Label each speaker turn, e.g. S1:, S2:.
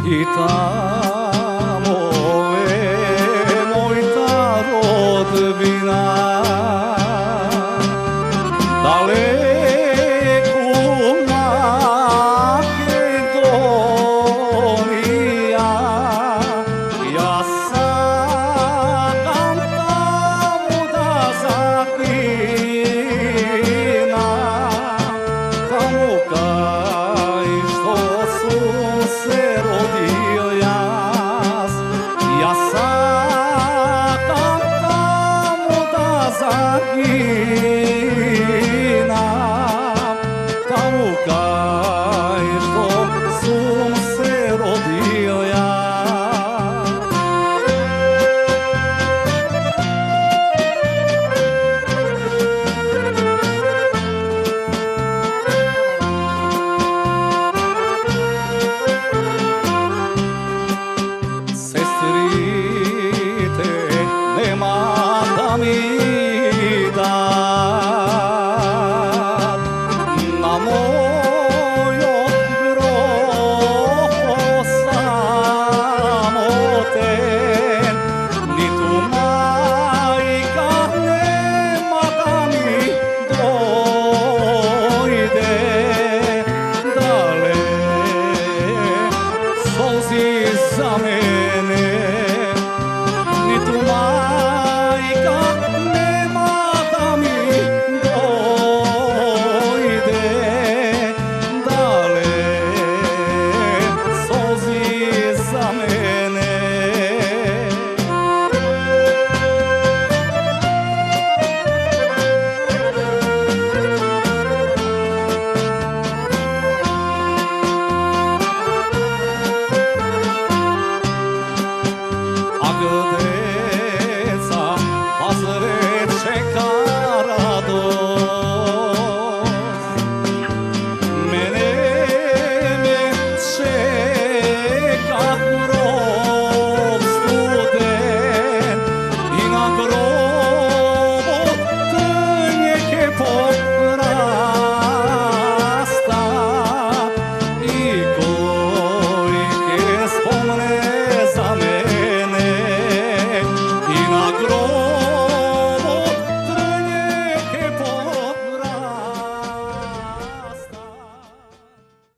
S1: I tamo je moja rodbina, daleku Makedonija. Ja sakam tamo da zaginam, tamo kaj što sam se rodio jas. Ja sakam tamo da zaginam, tamo kaj što sam se rodio jas. Sestrite, nema da mi dat na mojom grobu samoten, ni tu majka nema da mi dojde. Dale solzi za mene,